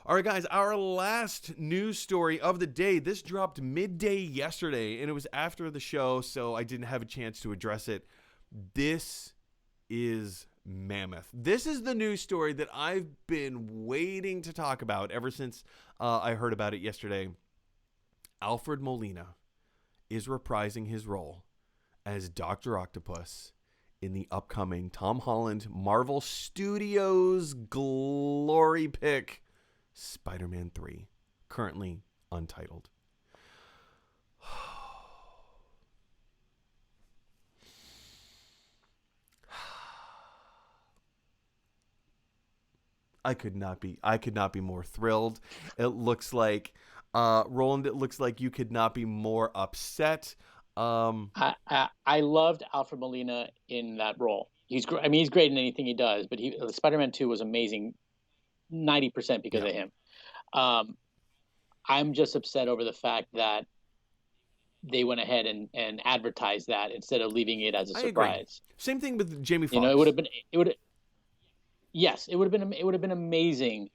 All right, guys, our last news story of the day. This dropped midday yesterday, and it was after the show, so I didn't have a chance to address it. This is mammoth. This is the news story that I've been waiting to talk about ever since I heard about it yesterday. Alfred Molina is reprising his role as Dr. Octopus in the upcoming Tom Holland Marvel Studios glory pick, Spider-Man 3, currently untitled. I could not be more thrilled. It looks like Rolland, it looks like you could not be more upset. I loved Alfred Molina in that role. He's great in anything he does, but Spider-Man 2 was amazing 90% because of him. I'm just upset over the fact that they went ahead and advertised that instead of leaving it as a surprise. Same thing with Jamie Foxx. You know, it would have been amazing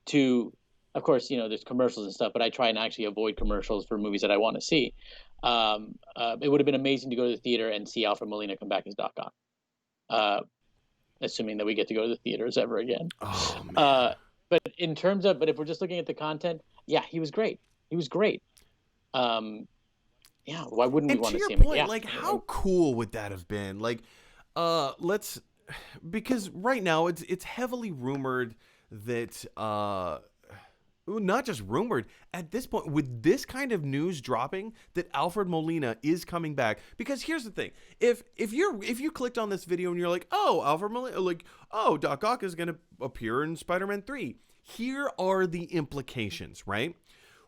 to, of course, you know, there's commercials and stuff, but I try and actually avoid commercials for movies that I want to see. It would have been amazing to go to the theater and see Alfred Molina come back as Doc Ock. Assuming that we get to go to the theaters ever again. Oh, man. But if we're just looking at the content, yeah, he was great. He was great. Yeah, why wouldn't we want to see him? Point, like, how cool would that have been? Like, because right now it's heavily rumored that, not just rumored, at this point, with this kind of news dropping, that Alfred Molina is coming back. Because here's the thing. If you clicked on this video and you're like, oh, Alfred Molina, like, oh, Doc Ock is going to appear in Spider-Man 3. Here are the implications, right?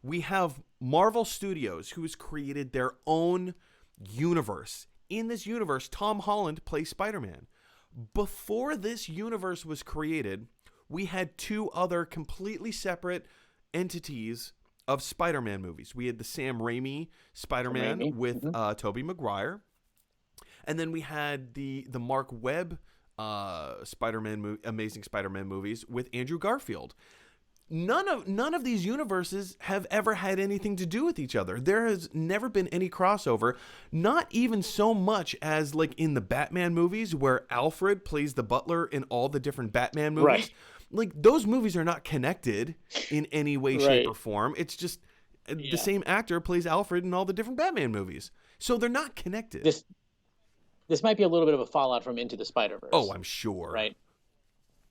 We have Marvel Studios, who has created their own universe. In this universe, Tom Holland plays Spider-Man. Before this universe was created, we had two other completely separate entities of Spider-Man movies. We had the Sam Raimi Spider-Man with Tobey Maguire. And then we had the Mark Webb Amazing Spider-Man movies with Andrew Garfield. None of these universes have ever had anything to do with each other. There has never been any crossover, not even so much as like in the Batman movies where Alfred plays the butler in all the different Batman movies. Right. Like, those movies are not connected in any way, shape, or form. It's just the same actor plays Alfred in all the different Batman movies. So they're not connected. This might be a little bit of a fallout from Into the Spider-Verse. Oh, I'm sure. Right.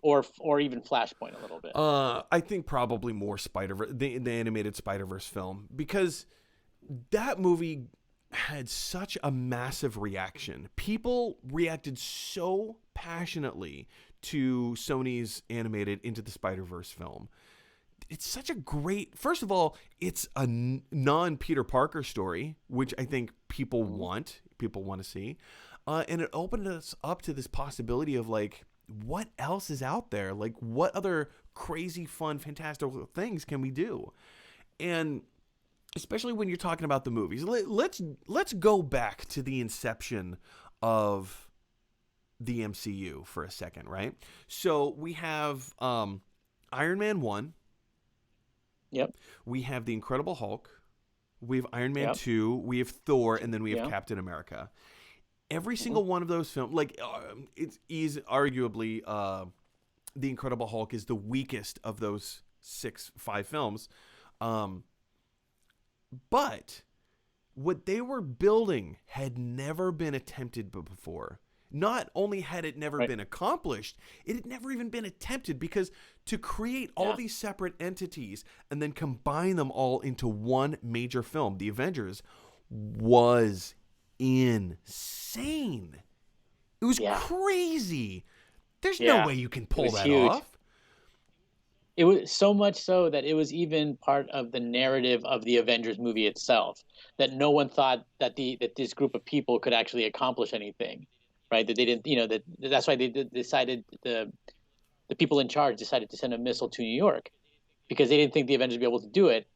Or even Flashpoint a little bit. I think probably more Spider-Verse, the animated Spider-Verse film, because that movie had such a massive reaction. People reacted so passionately to Sony's animated Into the Spider-Verse film. It's such a great, first of all, it's a non-Peter Parker story, which I think people want to see. And it opened us up to this possibility of like, what else is out there? Like, what other crazy, fun, fantastical things can we do? And especially when you're talking about the movies, let's go back to the inception of the MCU for a second, right? So we have Iron Man 1. Yep. We have the Incredible Hulk. We have Iron Man 2. We have Thor, and then we have Captain America. Every single one of those films, like, it's arguably the Incredible Hulk is the weakest of those 5 films. But what they were building had never been attempted before. Not only had it never been accomplished, it had never even been attempted, because to create all these separate entities and then combine them all into one major film, the Avengers, was insane. It was crazy. There's no way you can pull that off. It was so much so that it was even part of the narrative of the Avengers movie itself, that no one thought that this group of people could actually accomplish anything, right? That they didn't, you know, that's why they decided, the people in charge decided to send a missile to New York, because they didn't think the Avengers would be able to do it.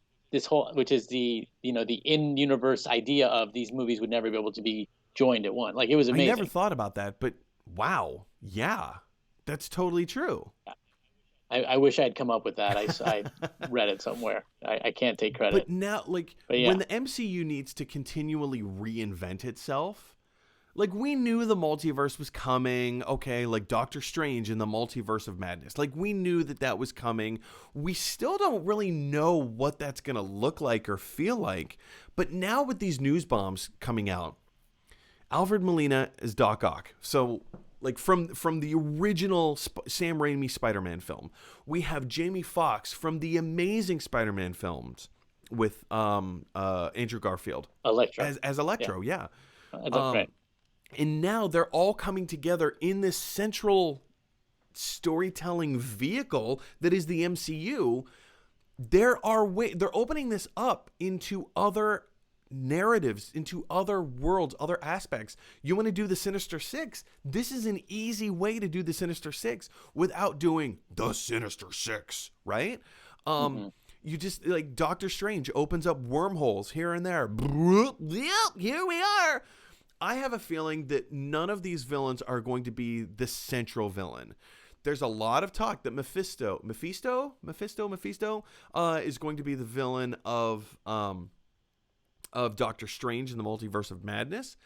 Which is the in-universe idea of these movies would never be able to be joined at one. Like, it was amazing. I never thought about that, but wow. Yeah, that's totally true. I wish I'd come up with that. I read it somewhere. I can't take credit. But now, like, But when yeah, the MCU needs to continually reinvent itself, like, we knew the multiverse was coming. Okay, like Doctor Strange in the Multiverse of Madness. Like, we knew that that was coming. We still don't really know what that's going to look like or feel like. But now with these news bombs coming out, Alfred Molina is Doc Ock. So, like, from the original Sam Raimi Spider-Man film, we have Jamie Foxx from the Amazing Spider-Man films with Andrew Garfield Electro. as Electro. Yeah. Right. And now they're all coming together in this central storytelling vehicle that is the MCU. They're opening this up into other narratives, into other worlds, other aspects. You want to do the Sinister Six? This is an easy way to do the Sinister Six without doing the Sinister Six, right? You just, like, Doctor Strange opens up wormholes here and there. Yep, here we are. I have a feeling that none of these villains are going to be the central villain. There's a lot of talk that Mephisto is going to be the villain of Doctor Strange in the Multiverse of Madness.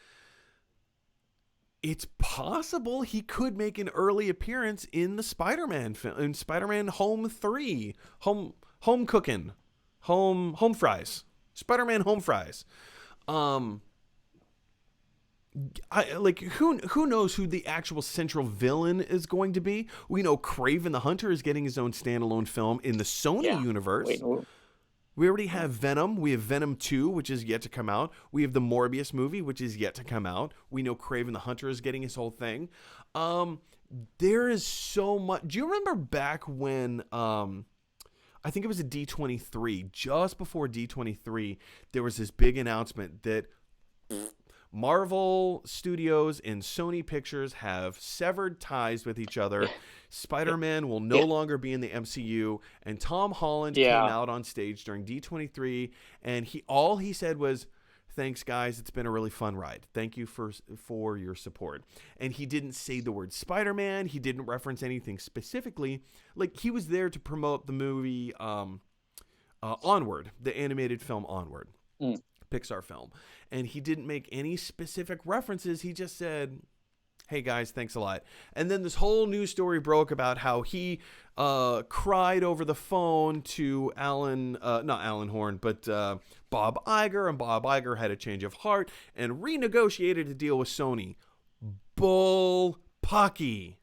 It's possible he could make an early appearance in the Spider-Man film, in Spider-Man Home 3, Home Cooking, Home Fries, Spider-Man Home Fries. Who knows who the actual central villain is going to be? We know Kraven the Hunter is getting his own standalone film in the Sony universe. We already have Venom. We have Venom 2, which is yet to come out. We have the Morbius movie, which is yet to come out. We know Kraven the Hunter is getting his whole thing. There is so much. Do you remember back when I think it was a D23, just before D23, there was this big announcement that Marvel Studios and Sony Pictures have severed ties with each other. Spider-Man will no longer be in the MCU, and Tom Holland came out on stage during D23, and he said was, "Thanks, guys. It's been a really fun ride. Thank you for your support." And he didn't say the word Spider-Man. He didn't reference anything specifically. Like, he was there to promote the movie Onward, the animated film Onward. Pixar film, and he didn't make any specific references. He just said, "Hey guys, thanks a lot." And then this whole news story broke about how he cried over the phone to not Alan Horn, but Bob Iger, and Bob Iger had a change of heart and renegotiated a deal with Sony. Bullpucky.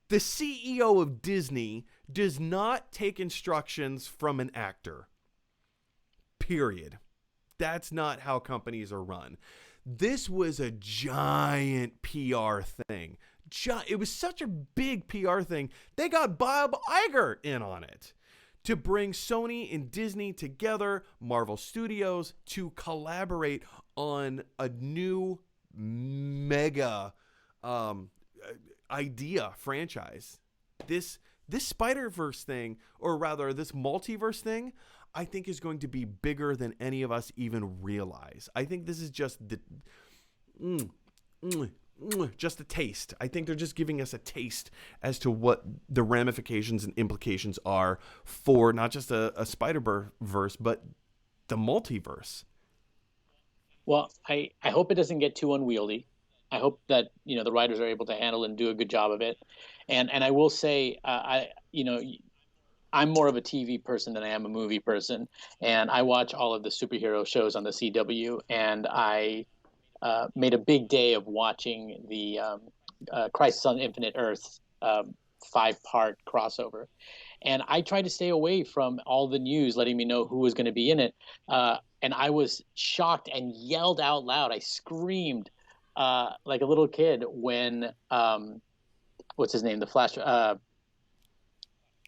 The CEO of Disney does not take instructions from an actor. Period. That's not how companies are run. This was a giant PR thing. It was such a big PR thing. They got Bob Iger in on it to bring Sony and Disney together, Marvel Studios, to collaborate on a new mega idea franchise. This Spider-Verse thing, or rather this multiverse thing, I think is going to be bigger than any of us even realize. I think this is just just a taste. I think they're just giving us a taste as to what the ramifications and implications are for not just a Spider-Verse, but the multiverse. Well, I hope it doesn't get too unwieldy. I hope that the writers are able to handle and do a good job of it. And I will say, I'm more of a TV person than I am a movie person, and I watch all of the superhero shows on the CW. And I made a big day of watching the Crisis on Infinite Earths 5-part crossover. And I tried to stay away from all the news letting me know who was going to be in it. And I was shocked and yelled out loud. I screamed like a little kid when what's his name? The Flash.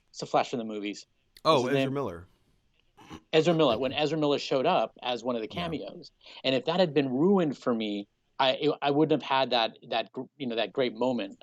It's the Flash from the movies. Oh, Ezra Miller. Ezra Miller. When Ezra Miller showed up as one of the cameos, and if that had been ruined for me, I wouldn't have had that great moment.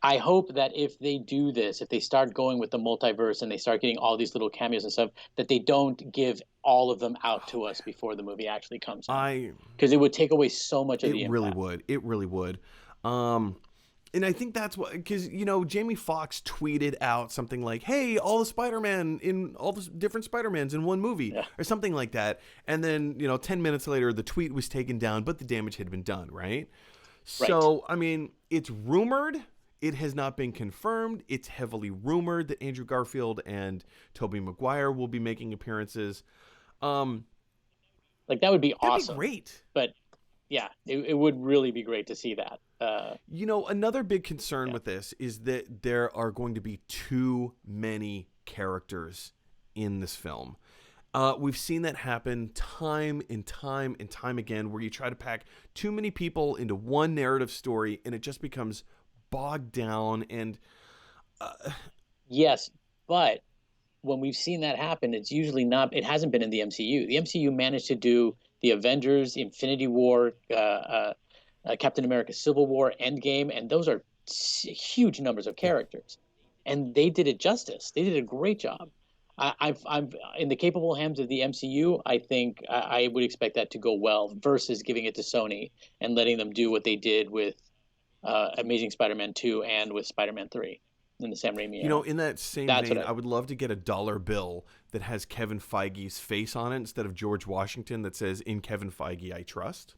I hope that if they do this, if they start going with the multiverse and they start getting all these little cameos and stuff, that they don't give all of them out to us before the movie actually comes out. Because it would take away so much of the impact. It really would. And I think that's what, because, you know, Jamie Foxx tweeted out something like, hey, all the different Spider-Mans in one movie, or something like that. And then, you know, 10 minutes later, the tweet was taken down, but the damage had been done, right? So, I mean, it's rumored. It has not been confirmed. It's heavily rumored that Andrew Garfield and Tobey Maguire will be making appearances. Like, that would be awesome. That'd be great. But yeah, it would really be great to see that. You know, another big concern with this is that there are going to be too many characters in this film. We've seen that happen time and time and time again, where you try to pack too many people into one narrative story and it just becomes bogged down. And yes, but when we've seen that happen, it's usually not. It hasn't been in the MCU. The MCU managed to do the Avengers, Infinity War, Captain America: Civil War, Endgame, and those are huge numbers of characters, and they did it justice. They did a great job. I'm in the capable hands of the MCU. I think I would expect that to go well versus giving it to Sony and letting them do what they did with Amazing Spider-Man 2 and with Spider-Man 3 in the Sam Raimi era. You know, in that same vein, I would love to get a dollar bill that has Kevin Feige's face on it instead of George Washington that says, "In Kevin Feige, I trust."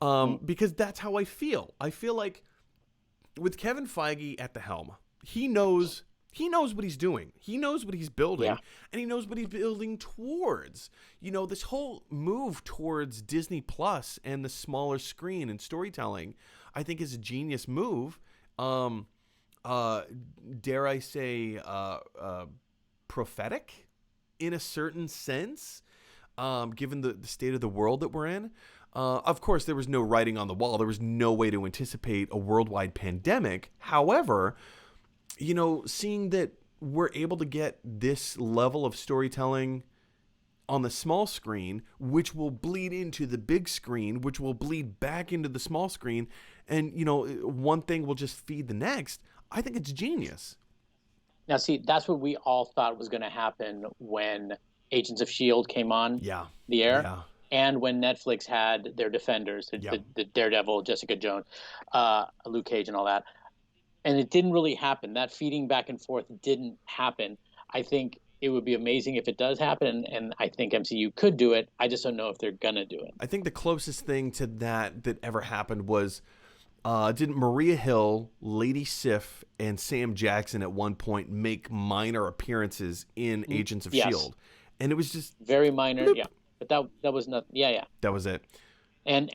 Because that's how I feel. I feel like with Kevin Feige at the helm, he knows what he's doing. He knows what he's building, and he knows what he's building towards. You know, this whole move towards Disney Plus and the smaller screen and storytelling, I think, is a genius move. Dare I say, prophetic in a certain sense, given the state of the world that we're in. Of course, there was no writing on the wall. There was no way to anticipate a worldwide pandemic. However, you know, seeing that we're able to get this level of storytelling on the small screen, which will bleed into the big screen, which will bleed back into the small screen, and, you know, one thing will just feed the next, I think it's genius. Now, see, that's what we all thought was going to happen when Agents of S.H.I.E.L.D. came on the air. Yeah. And when Netflix had their Defenders, the Daredevil, Jessica Jones, Luke Cage, and all that. And it didn't really happen. That feeding back and forth didn't happen. I think it would be amazing if it does happen, and I think MCU could do it. I just don't know if they're going to do it. I think the closest thing to that ever happened was, didn't Maria Hill, Lady Sif, and Sam Jackson at one point make minor appearances in Agents of S.H.I.E.L.D.? And it was just very minor, bloop. But that was not, that was it. And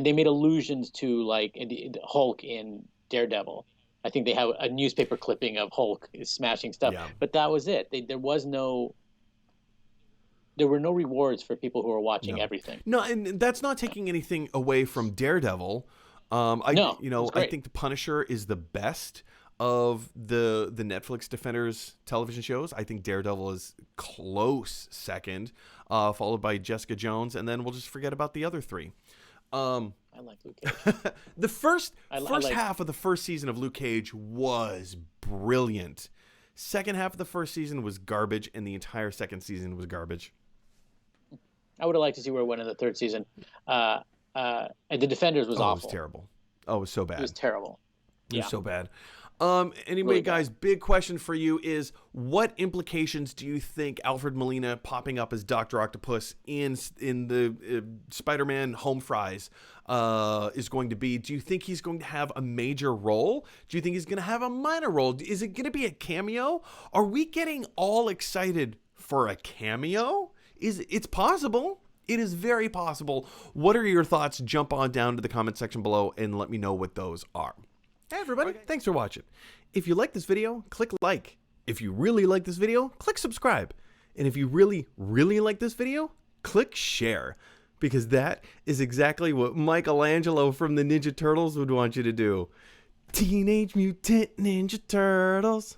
they made allusions to, like, Hulk in Daredevil. I think they have a newspaper clipping of Hulk smashing stuff, but that was it. There were no rewards for people who were watching everything. No, and that's not taking anything away from Daredevil. I think The Punisher is the best of the Netflix Defenders television shows. I think Daredevil is close second, followed by Jessica Jones, and then we'll just forget about the other three. I like Luke Cage. The first half of the first season of Luke Cage was brilliant. Second half of the first season was garbage, and the entire second season was garbage. I would have liked to see where it went in the third season. And the Defenders was awful. It was terrible. Oh, it was so bad. It was terrible. It was so bad. Anyway, really guys, big question for you is, what implications do you think Alfred Molina popping up as Dr. Octopus in the Spider-Man Home Fries is going to be? Do you think he's going to have a major role? Do you think he's going to have a minor role? Is it going to be a cameo? Are we getting all excited for a cameo? It's possible. It is very possible. What are your thoughts? Jump on down to the comment section below and let me know what those are. Hey everybody, thanks for watching. If you like this video, click like. If you really like this video, click subscribe. And if you really, really like this video, click share. Because that is exactly what Michelangelo from the Ninja Turtles would want you to do. Teenage Mutant Ninja Turtles.